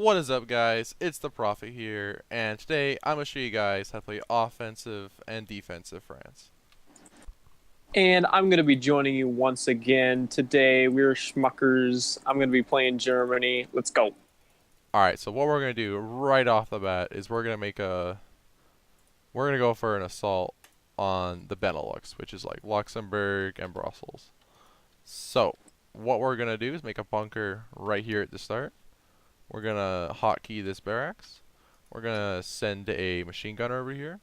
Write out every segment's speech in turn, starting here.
What is up, guys? It's the Prophet here, and today I'm going to show you guys how to play offensive and defensive France. And I'm going to be joining you once again. Today, we're Schmuckers. I'm going to be playing Germany. Let's go. Alright, so what we're going to do right off the bat is we're going to go for an assault on the Benelux, which is like Luxembourg and Brussels. So, what we're going to do is make a bunker right here at the start. We're going to hotkey this barracks. We're going to send a machine gunner over here.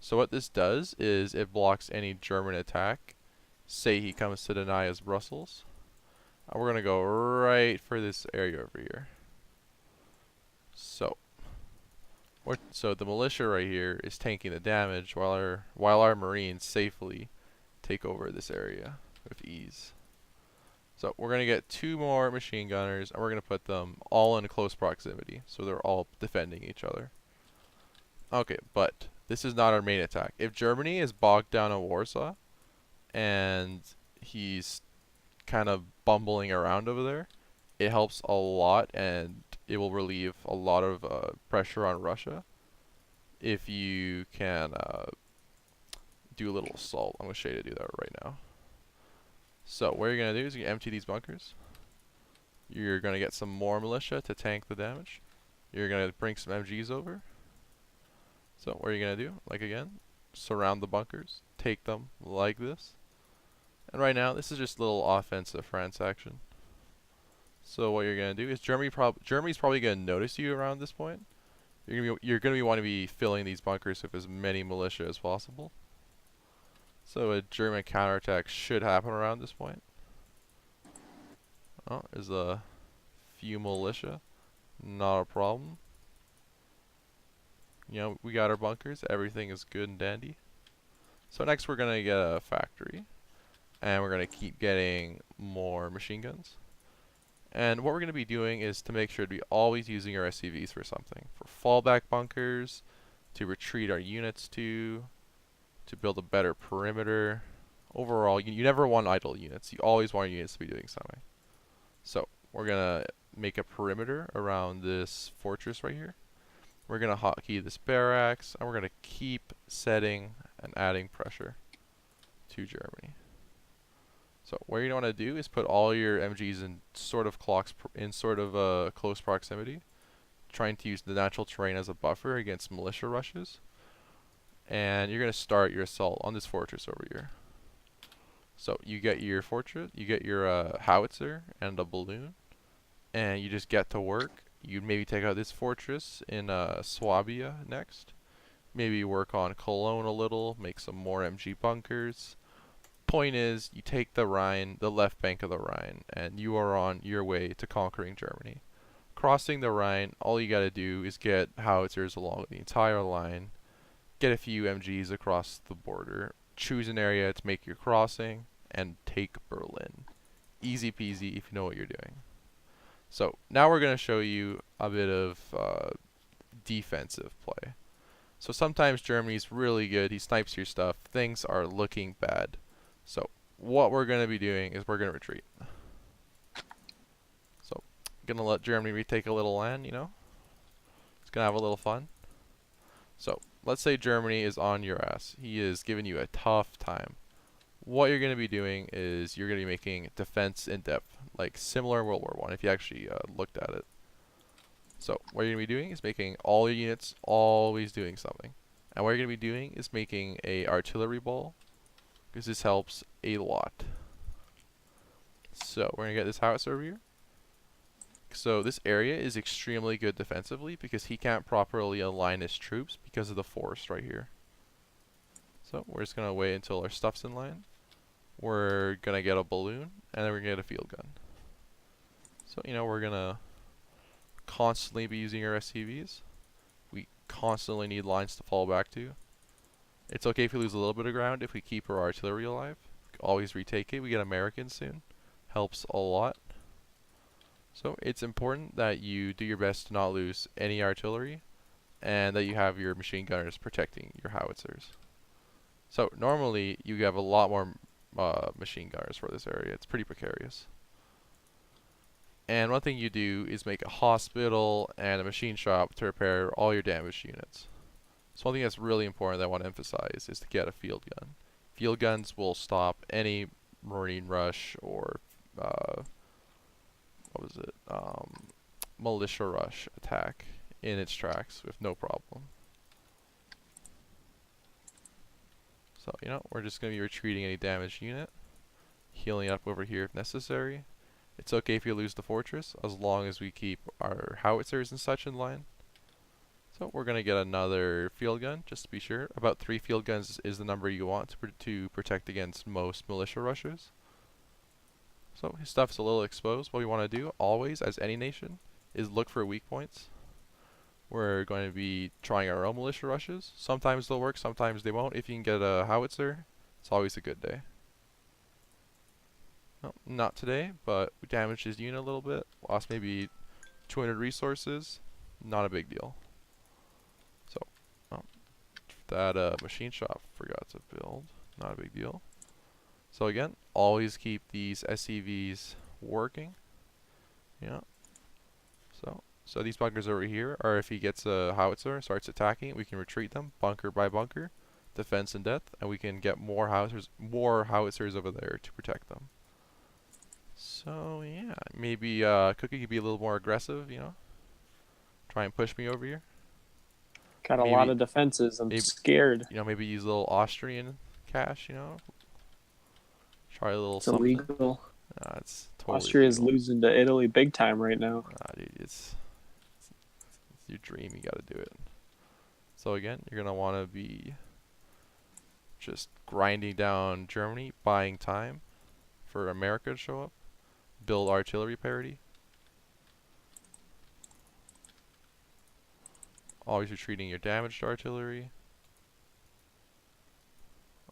So what this does is it blocks any German attack. Say he comes to deny us Brussels. And we're going to go right for this area over here. So the militia right here is tanking the damage while our Marines safely take over this area with ease. So we're going to get two more machine gunners, and we're going to put them all in close proximity, so they're all defending each other. Okay, but this is not our main attack. If Germany is bogged down in Warsaw, and he's kind of bumbling around over there, it helps a lot, and it will relieve a lot of pressure on Russia if you can do a little assault. I'm going to show you to do that right now. So what you're going to do is you empty these bunkers. You're going to get some more militia to tank the damage. You're going to bring some MGs over. So what are you going to do? Like again, surround the bunkers. Take them like this. And right now, this is just a little offensive France action. So what you're going to do is Germany's probably going to notice you around this point. You're going to be wanting to be filling these bunkers with as many militia as possible. So a German counterattack should happen around this point. Oh, there's a few militia. Not a problem. You know, we got our bunkers. Everything is good and dandy. So next we're going to get a factory. And we're going to keep getting more machine guns. And what we're going to be doing is to make sure to be always using our SCVs for something. For fallback bunkers, to retreat our units to build a better perimeter. Overall, you never want idle units. You always want your units to be doing something. So, we're going to make a perimeter around this fortress right here. We're going to hotkey this barracks, and we're going to keep setting and adding pressure to Germany. So what you want to do is put all your MGs in sort of close proximity, trying to use the natural terrain as a buffer against militia rushes. And you're going to start your assault on this fortress over here. So you get your fortress, you get your howitzer and a balloon, and you just get to work. You'd maybe take out this fortress in Swabia next. Maybe work on Cologne a little, make some more MG bunkers. Point is, you take the Rhine, the left bank of the Rhine, and you are on your way to conquering Germany. Crossing the Rhine, all you gotta do is get howitzers along the entire line, get a few MGs across the border, choose an area to make your crossing, and take Berlin. Easy peasy if you know what you're doing. So now we're gonna show you a bit of defensive play. So sometimes Germany's really good, he snipes your stuff, things are looking bad. So what we're going to be doing is we're going to retreat. So going to let Germany retake a little land, you know. It's going to have a little fun. So let's say Germany is on your ass. He is giving you a tough time. What you're going to be doing is you're going to be making defense in depth, like similar in World War I if you actually looked at it. So what you're going to be doing is making all your units always doing something. And what you're going to be doing is making a artillery ball, because this helps a lot. So we're going to get this howitzer over here. So this area is extremely good defensively because he can't properly align his troops because of the forest right here. So we're just going to wait until our stuff's in line. We're going to get a balloon, and then we're going to get a field gun. So, you know, we're going to constantly be using our SCVs. We constantly need lines to fall back to. It's okay if we lose a little bit of ground if we keep our artillery alive. We can always retake it. We get Americans soon. Helps a lot. So it's important that you do your best to not lose any artillery, and that you have your machine gunners protecting your howitzers. So normally you have a lot more machine gunners for this area. It's pretty precarious. And one thing you do is make a hospital and a machine shop to repair all your damaged units. So one thing that's really important that I want to emphasize is to get a field gun. Field guns will stop any Marine rush or what was it? Militia rush attack in its tracks with no problem. So, we're just going to be retreating any damaged unit, healing up over here if necessary. It's okay if you lose the fortress, as long as we keep our howitzers and such in line. So we're going to get another field gun, just to be sure. About 3 field guns is the number you want to protect against most militia rushes. So his stuff's a little exposed. What we want to do, always, as any nation, is look for weak points. We're going to be trying our own militia rushes. Sometimes they'll work, sometimes they won't. If you can get a howitzer, it's always a good day. No, not today, but we damaged his unit a little bit. Lost maybe 200 resources. Not a big deal. So, that machine shop forgot to build. Not a big deal. So again, always keep these SCVs working. Yeah. So these bunkers over here are if he gets a howitzer and starts attacking, we can retreat them bunker by bunker, defense and death, and we can get more howitzers over there to protect them. So yeah, maybe Cookie could be a little more aggressive, try and push me over here. Got a lot of defenses. I'm scared. Maybe use a little Austrian cash, try a little It's something. illegal. It's totally Austria's illegal. losing to Italy big time right now. Dude, it's your dream. You gotta do it. So again, you're gonna want to be just grinding down Germany, buying time for America to show up, build artillery parity. Always retreating your damaged artillery.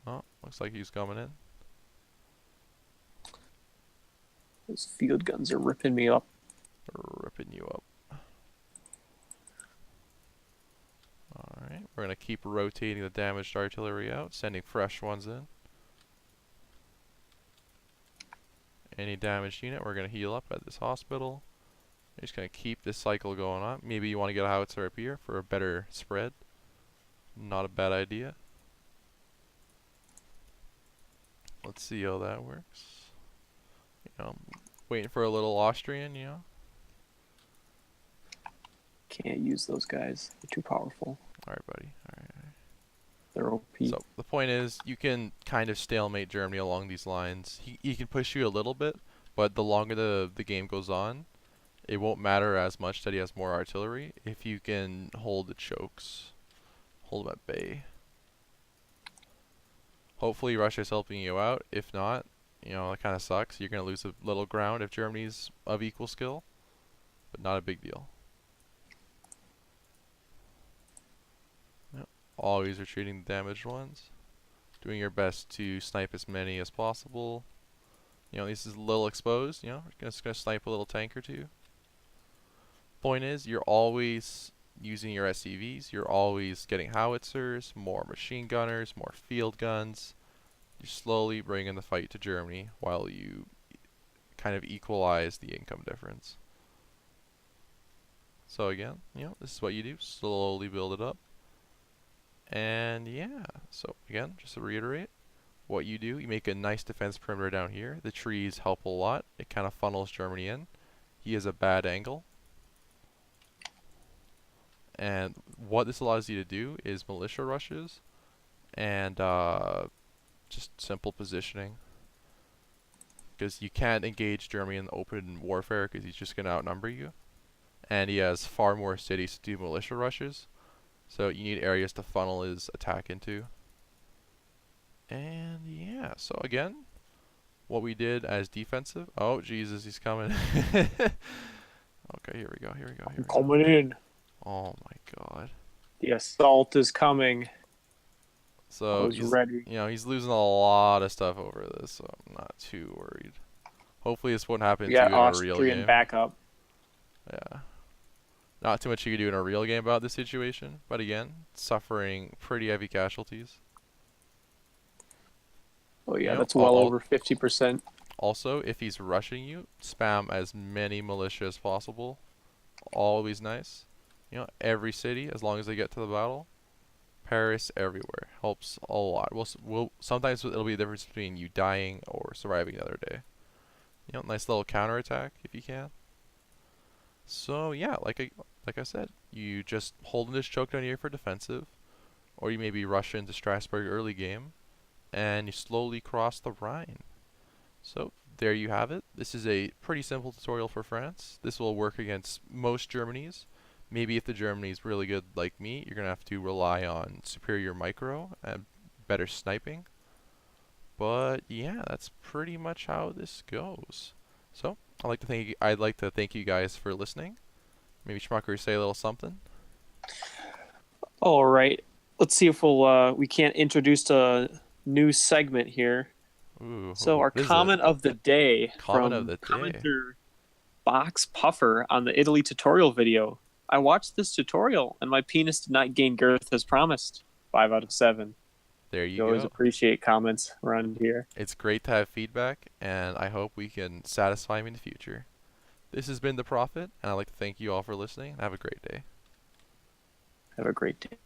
Oh, looks like he's coming in. Those field guns are ripping me up. Ripping you up. Alright, we're going to keep rotating the damaged artillery out, sending fresh ones in. Any damaged unit, we're going to heal up at this hospital. You're just going to keep this cycle going on. Maybe you want to get a howitzer up here for a better spread. Not a bad idea. Let's see how that works. Waiting for a little Austrian, Can't use those guys. They're too powerful. Alright, buddy. Alright. They're OP. So the point is, you can kind of stalemate Germany along these lines. He can push you a little bit, but the longer the game goes on, it won't matter as much that he has more artillery if you can hold the chokes, hold them at bay. Hopefully Russia's helping you out. If not, that kind of sucks. You're going to lose a little ground if Germany's of equal skill, but not a big deal. Yep. Always retreating the damaged ones. Doing your best to snipe as many as possible. This is a little exposed, just going to snipe a little tank or two. Point is, you're always using your SCVs, you're always getting howitzers, more machine gunners, more field guns. You're slowly bringing the fight to Germany while you kind of equalize the income difference. So again, this is what you do, slowly build it up. And yeah, so again, just to reiterate, what you do, you make a nice defense perimeter down here. The trees help a lot. It kind of funnels Germany in. He has a bad angle. And what this allows you to do is militia rushes and just simple positioning. Because you can't engage Germany in open warfare because he's just going to outnumber you. And he has far more cities to do militia rushes. So you need areas to funnel his attack into. And yeah, so again, what we did as defensive. Oh, Jesus, he's coming. Okay, here we go. I'm coming in. Oh my God. The assault is coming. So he's ready. He's losing a lot of stuff over this, so I'm not too worried. Hopefully this won't happen to you in a real game. Backup. Yeah. Not too much you can do in a real game about this situation, but again, suffering pretty heavy casualties. Oh yeah, that's well over 50%. Also, if he's rushing you, spam as many militia as possible. Always nice. Every city, as long as they get to the battle. Paris everywhere. Helps a lot. Sometimes it'll be the difference between you dying or surviving another day. Nice little counterattack if you can. So yeah, like I said, you just hold this choke down here for defensive, or you maybe rush into Strasbourg early game, and you slowly cross the Rhine. So there you have it. This is a pretty simple tutorial for France. This will work against most Germanys. Maybe if the Germany is really good like me, you're going to have to rely on superior micro and better sniping. But yeah, that's pretty much how this goes. So I'd like to thank you guys for listening. Maybe Schmucker say a little something. All right. Let's see if we can't introduce a new segment here. Ooh, So our what is it? comment of the day Comment of from the day. commenter Box Puffer on the Italy tutorial video. I watched this tutorial and my penis did not gain girth as promised. 5 out of 7. There You you always go. appreciate comments around here. It's great to have feedback, and I hope we can satisfy me in the future. This has been The Prophet, and I'd like to thank you all for listening, and have a great day. Have a great day.